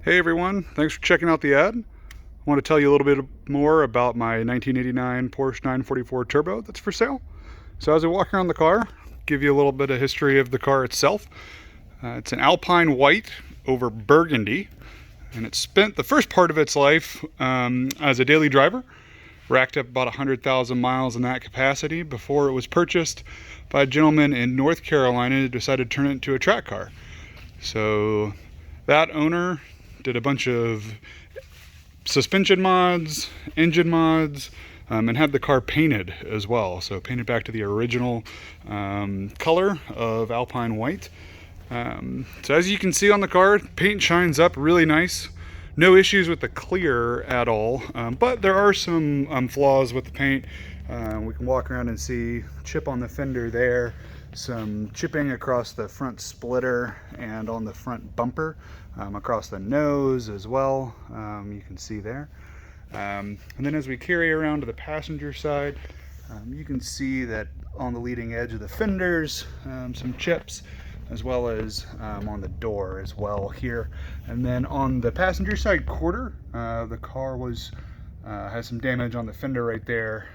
Hey everyone, thanks for checking out the ad. I want to tell you a little bit more about my 1989 Porsche 944 Turbo that's for sale. So as I walk around the car, give you a little bit of history of the car itself. It's an Alpine white over burgundy, and it spent the first part of its life as a daily driver. Racked up about 100,000 miles in that capacity before it was purchased by a gentleman in North Carolina who decided to turn it into a track car. So that owner did a bunch of suspension mods, engine mods, and had the car painted as well. So painted back to the original color of Alpine white. So as you can see on the car, paint shines up really nice. No issues with the clear at all, but there are some flaws with the paint. We can walk around and see chip on the fender there, some chipping across the front splitter and on the front bumper, across the nose as well, you can see there. And then as we carry around to the passenger side, you can see that on the leading edge of the fenders, some chips, as well as on the door as well here. And then on the passenger side quarter, the car has some damage on the fender right there.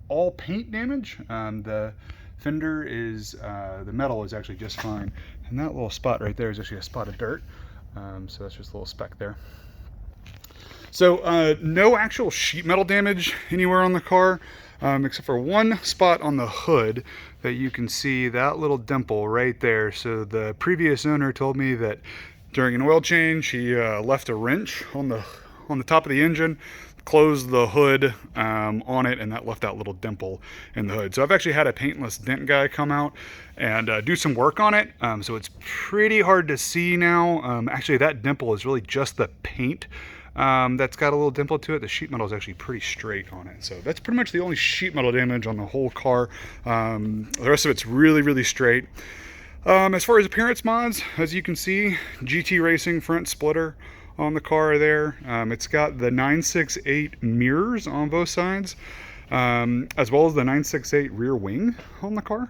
All paint damage. The fender is, the metal is actually just fine. And that little spot right there is actually a spot of dirt. So that's just a little speck there. So no actual sheet metal damage anywhere on the car, except for one spot on the hood that you can see that little dimple right there. So the previous owner told me that during an oil change, he left a wrench on the top of the engine, closed the hood on it, and that left that little dimple in the hood. So I've actually had a paintless dent guy come out and do some work on it. So it's pretty hard to see now. Actually, that dimple is really just the paint that's got a little dimple to it. The sheet metal is actually pretty straight on it. So that's pretty much the only sheet metal damage on the whole car. The rest of it's really, really straight. As far as appearance mods, as you can see, GT Racing front splitter on the car there. It's got the 968 mirrors on both sides, as well as the 968 rear wing on the car.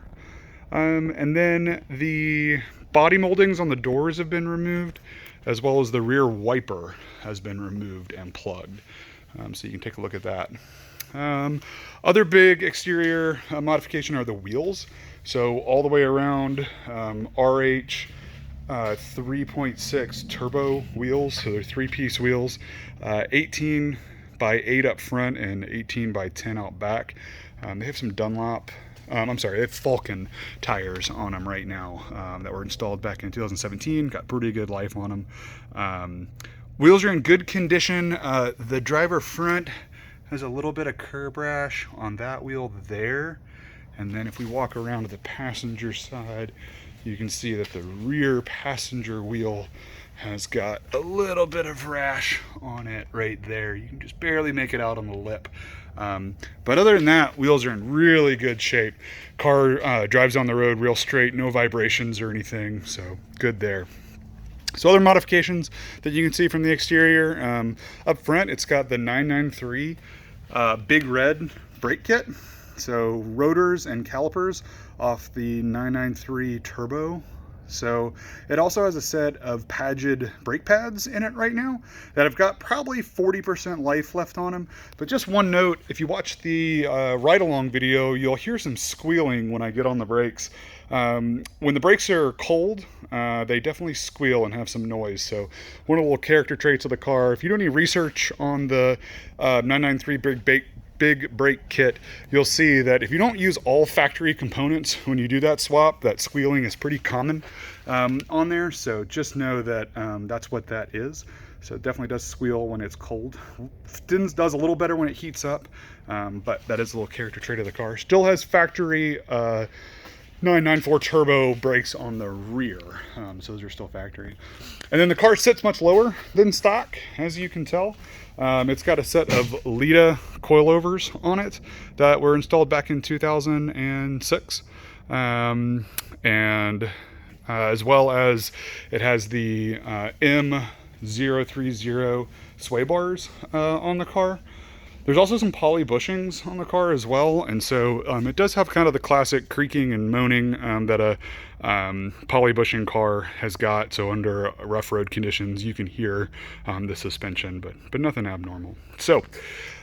And then the body moldings on the doors have been removed, as well as the rear wiper has been removed and plugged. So you can take a look at that. Other big exterior modification are the wheels. So all the way around, RH 3.6 turbo wheels. So they're 3-piece wheels, 18 by 8 up front and 18 by 10 out back. They have some Dunlop, they have Falcon tires on them right now that were installed back in 2017. Got pretty good life on them. Wheels are in good condition. The driver front has a little bit of curb rash on that wheel there. And then if we walk around to the passenger side, you can see that the rear passenger wheel has got a little bit of rash on it right there. You can just barely make it out on the lip. But other than that, wheels are in really good shape. Car drives on the road real straight, no vibrations or anything, so good there. So other modifications that you can see from the exterior, up front it's got the 993 Big Red brake kit. So rotors and calipers off the 993 Turbo. So it also has a set of Pagid brake pads in it right now that have got probably 40% life left on them. But just one note, if you watch the ride-along video, you'll hear some squealing when I get on the brakes. When the brakes are cold, they definitely squeal and have some noise. So one of the little character traits of the car, if you do any research on the 993 big brake kit, you'll see that if you don't use all factory components when you do that swap, that squealing is pretty common on there. So just know that that's what that is. So it definitely does squeal when it's cold. Does a little better when it heats up, but that is a little character trait of the car. Still has factory 994 turbo brakes on the rear, so those are still factory. And then the car sits much lower than stock, as you can tell. It's got a set of Lita coilovers on it that were installed back in 2006, and as well as it has the M030 sway bars on the car. There's also some poly bushings on the car as well, and so it does have kind of the classic creaking and moaning that a poly bushing car has got. So under rough road conditions, you can hear the suspension, but nothing abnormal. So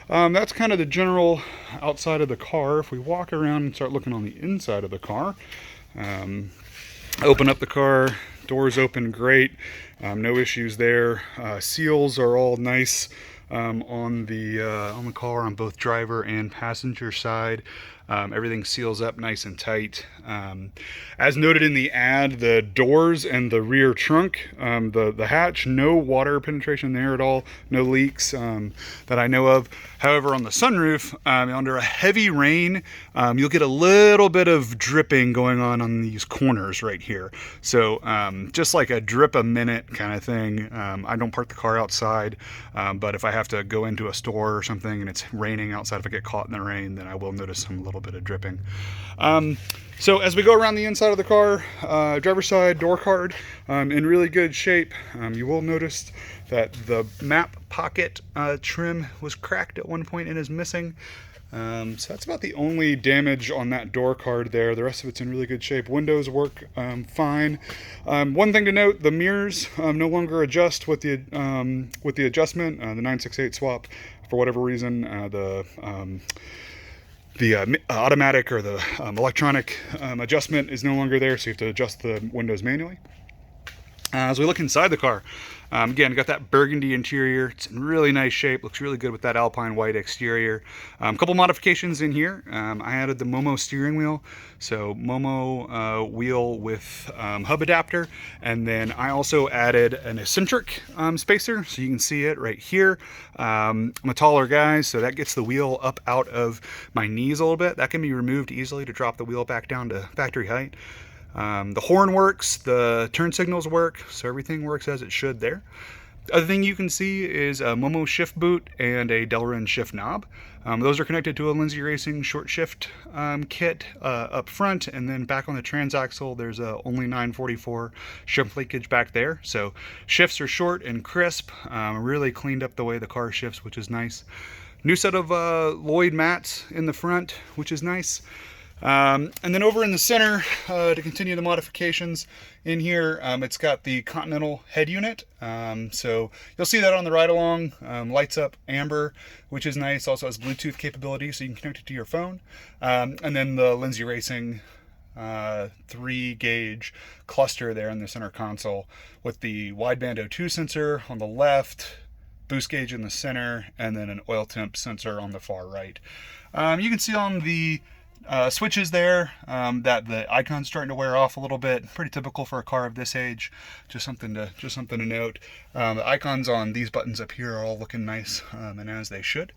that's kind of the general outside of the car. If we walk around and start looking on the inside of the car, open up the car, doors open great, no issues there. Seals are all nice on the car on both driver and passenger side. Everything seals up nice and tight. As noted in the ad, the doors and the rear trunk, the hatch, no water penetration there at all, no leaks that I know of. However, on the sunroof, under a heavy rain, you'll get a little bit of dripping going on these corners right here. So just like a drip a minute kind of thing. I don't park the car outside, but if I have to go into a store or something and it's raining outside, if I get caught in the rain, then I will notice some little bit of dripping. So as we go around the inside of the car, driver's side door card in really good shape. You will notice that the map pocket trim was cracked at one point and is missing. So that's about the only damage on that door card there. The rest of it's in really good shape. Windows work fine. One thing to note, the mirrors no longer adjust with the adjustment. The 968 swap, for whatever reason, the automatic or the electronic adjustment is no longer there, so you have to adjust the windows manually. As we look inside the car, again, got that burgundy interior. It's in really nice shape. Looks really good with that alpine white exterior. A couple modifications in here. I added the Momo steering wheel. So Momo wheel with hub adapter. And then I also added an eccentric spacer. So you can see it right here. I'm a taller guy, so that gets the wheel up out of my knees a little bit. That can be removed easily to drop the wheel back down to factory height. The horn works, the turn signals work, so everything works as it should there. The other thing you can see is a Momo shift boot and a Delrin shift knob. Those are connected to a Lindsay Racing short shift kit up front, and then back on the transaxle there's a only 944 shift linkage back there. So shifts are short and crisp, really cleaned up the way the car shifts, which is nice. New set of Lloyd mats in the front, which is nice. And then over in the center, to continue the modifications in here, it's got the Continental head unit. So you'll see that on the ride along, lights up amber, which is nice. Also has Bluetooth capability, so you can connect it to your phone. And then the Lindsay Racing 3-gauge cluster there in the center console with the wideband O2 sensor on the left, boost gauge in the center, and then an oil temp sensor on the far right. You can see on the switches there that the icon's starting to wear off a little bit. Pretty typical for a car of this age. Just something to note. The icons on these buttons up here are all looking nice, and as they should.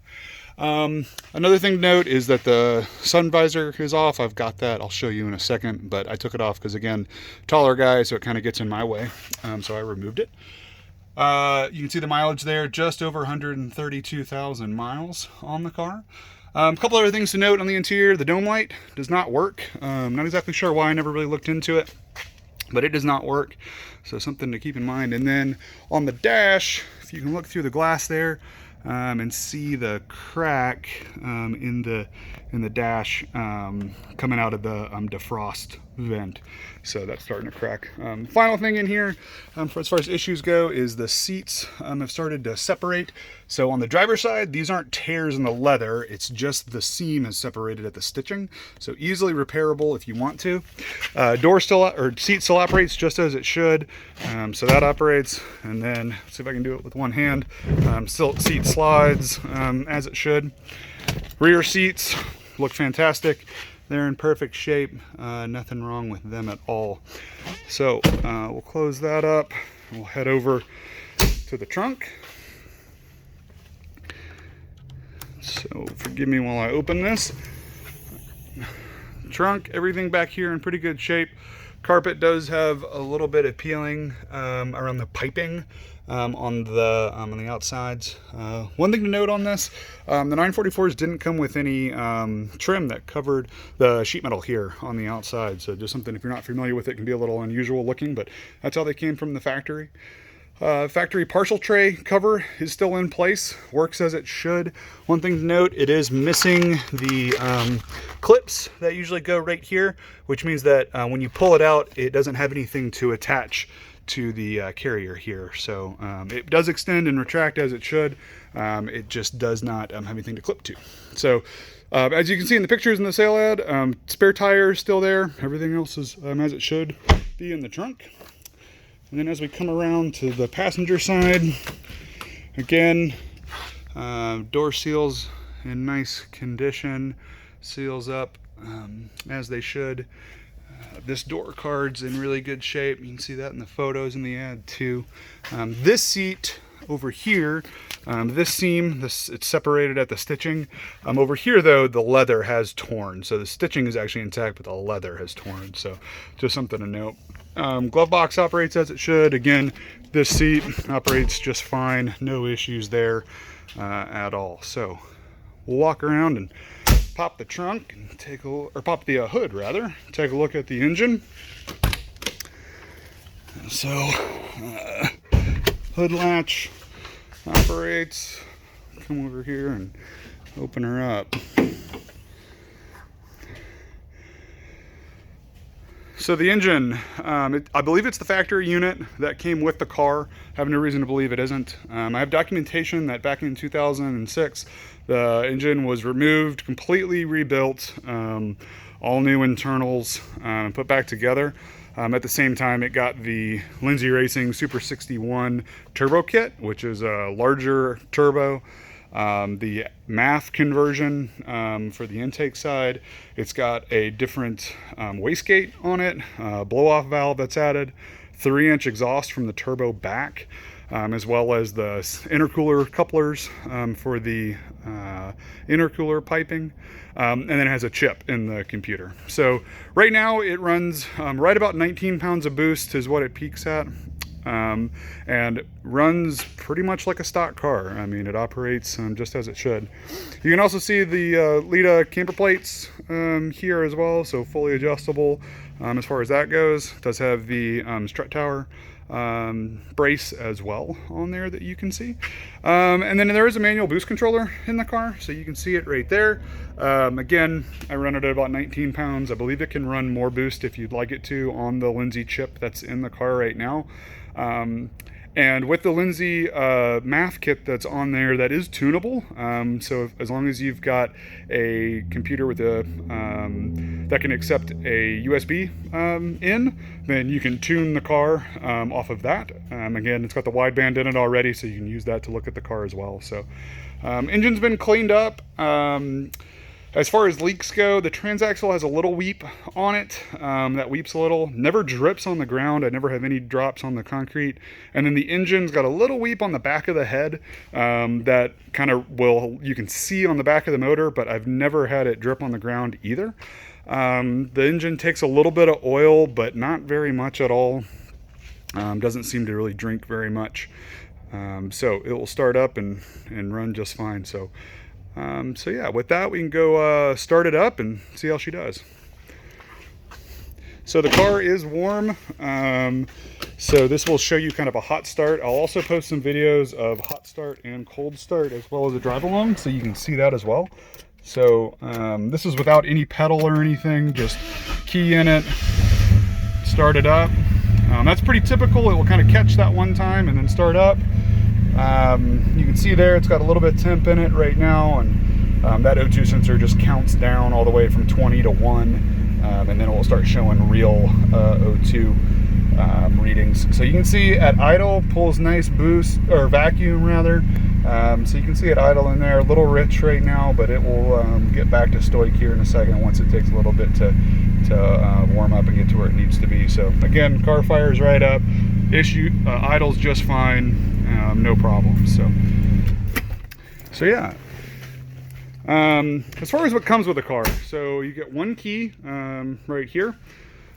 Another thing to note is that the sun visor is off. I've got that. I'll show you in a second, but I took it off because, again, taller guy, so it kind of gets in my way. So I removed it. You can see the mileage there, just over 132,000 miles on the car. A couple other things to note on the interior. The dome light does not work. Not exactly sure why. I never really looked into it, but it does not work. So something to keep in mind. And then on the dash, if you can look through the glass there and see the crack in the dash coming out of the defrost vent. So that's starting to crack. Final thing in here, as far as issues go, is the seats have started to separate. So on the driver's side, these aren't tears in the leather, it's just the seam is separated at the stitching. So easily repairable if you want to. Seat still operates just as it should. So that operates, and then let's see if I can do it with one hand. Seat slides as it should. Rear seats look fantastic. They're in perfect shape. Nothing wrong with them at all. So we'll close that up. We'll head over to the trunk. So forgive me while I open this. Trunk, everything back here in pretty good shape. Carpet does have a little bit of peeling around the piping on the outsides. One thing to note on this, the 944s didn't come with any trim that covered the sheet metal here on the outside. So just something, if you're not familiar with it, can be a little unusual looking, but that's how they came from the factory. Factory partial tray cover is still in place, works as it should. One thing to note, it is missing the clips that usually go right here, which means that when you pull it out, it doesn't have anything to attach to the carrier here. So it does extend and retract as it should. It just does not have anything to clip to. So as you can see in the pictures in the sale ad, spare tire is still there. Everything else is as it should be in the trunk. And then as we come around to the passenger side, again, door seals in nice condition, seals up as they should. This door card's in really good shape. You can see that in the photos in the ad too. This seat over here, this seam, it's separated at the stitching. Over here though, the leather has torn. So the stitching is actually intact, but the leather has torn. So just something to note. Glove box operates as it should. Again, this seat operates just fine. No issues there at all. So we'll walk around and pop the trunk and take a, or pop the hood rather, take a look at the engine. So hood latch operates. Come over here and open her up. So the engine, I believe it's the factory unit that came with the car. I have no reason to believe it isn't. I have documentation that back in 2006, the engine was removed, completely rebuilt, all new internals, put back together. At the same time, it got the Lindsay Racing Super 61 turbo kit, which is a larger turbo. The MAF conversion for the intake side, it's got a different wastegate on it, blow-off valve that's added, 3-inch exhaust from the turbo back, as well as the intercooler couplers for the intercooler piping, and then it has a chip in the computer. So right now it runs right about 19 pounds of boost is what it peaks at. And runs pretty much like a stock car. I mean, it operates just as it should. You can also see the Lita camper plates here as well, so fully adjustable as far as that goes. It does have the strut tower brace as well on there that you can see. And then there is a manual boost controller in the car, so you can see it right there. Again, I run it at about 19 pounds. I believe it can run more boost if you'd like it to on the Lindsay chip that's in the car right now. And with the Lindsay MAF kit that's on there, that is tunable. So as long as you've got a computer with a that can accept a USB in, then you can tune the car off of that. Again, it's got the wideband in it already, so you can use that to look at the car as well. So engine's been cleaned up. As far as leaks go, the transaxle has a little weep on it. That weeps a little. Never drips on the ground. I never have any drops on the concrete. And then the engine's got a little weep on the back of the head that kind of you can see on the back of the motor, but I've never had it drip on the ground either. The engine takes a little bit of oil, but not very much at all. Doesn't seem to really drink very much. So it will start up and run just fine. So yeah, with that, we can go start it up and see how she does. So the car is warm. So this will show you kind of a hot start. I'll also post some videos of hot start and cold start as well as a drive along, so you can see that as well. So this is without any pedal or anything, just key in it, start it up. That's pretty typical. It will kind of catch that one time and then start up. You can see there it's got a little bit of temp in it right now, and that O2 sensor just counts down all the way from 20 to 1, and then it will start showing real O2 readings. So you can see at idle pulls nice boost, or vacuum rather. So you can see it idle in there, a little rich right now, but it will get back to stoic here in a second once it takes a little bit to warm up and get to where it needs to be. So again, car fires right up, idles just fine. No problem. So yeah. As far as what comes with the car, so you get one key right here,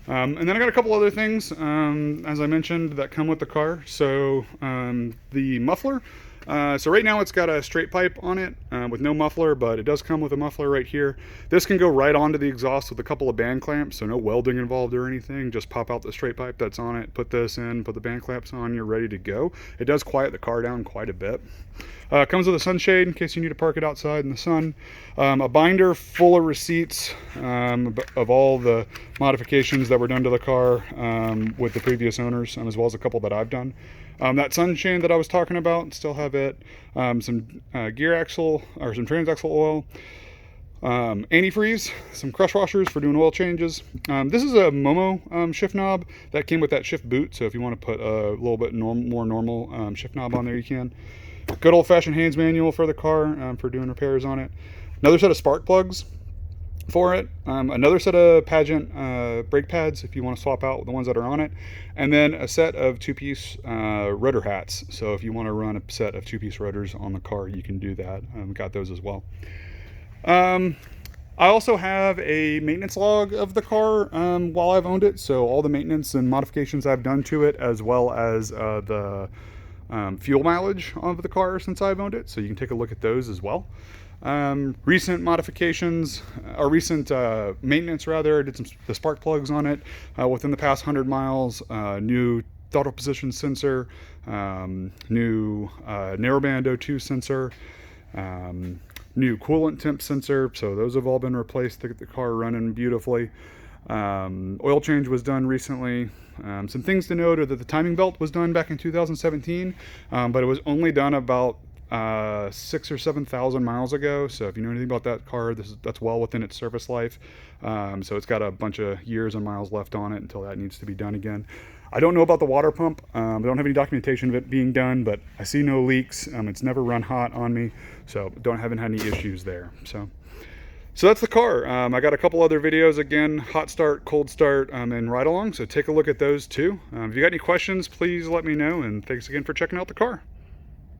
and then I got a couple other things as I mentioned that come with the car. So the muffler, So right now it's got a straight pipe on it with no muffler, but it does come with a muffler right here. This can go right onto the exhaust with a couple of band clamps, so no welding involved or anything. Just pop out the straight pipe that's on it, put this in, put the band clamps on, you're ready to go. It does quiet the car down quite a bit. Comes with a sunshade in case you need to park it outside in the sun. A binder full of receipts of all the modifications that were done to the car with the previous owners, as well as a couple that I've done. That sunshade that I was talking about, still have it. Some gear axle or some transaxle oil. Antifreeze, some crush washers for doing oil changes. This is a Momo shift knob that came with that shift boot, so if you want to put a little bit more normal shift knob on there, you can. Good old-fashioned Haynes manual for the car for doing repairs on it. Another set of spark plugs for it. Another set of Pageant brake pads if you want to swap out the ones that are on it. And then a set of two-piece rotor hats. So if you want to run a set of two-piece rotors on the car, you can do that. Got those as well. I also have a maintenance log of the car while I've owned it. So all the maintenance and modifications I've done to it, as well as the fuel mileage of the car since I've owned it, so you can take a look at those as well. Recent modifications, or recent maintenance rather, I did the spark plugs on it within the past 100 miles, new throttle position sensor, new narrowband O2 sensor, new coolant temp sensor, so those have all been replaced to get the car running beautifully. Oil change was done recently. Some things to note are that the timing belt was done back in 2017, but it was only done about 6,000 or 7,000 miles ago. So if you know anything about that car, that's well within its service life. So it's got a bunch of years and miles left on it until that needs to be done again. I don't know about the water pump. I don't have any documentation of it being done, but I see no leaks. It's never run hot on me, so haven't had any issues there. So that's the car. I got a couple other videos, again, hot start, cold start, and ride along, so take a look at those too. If you got any questions, please let me know, and thanks again for checking out the car.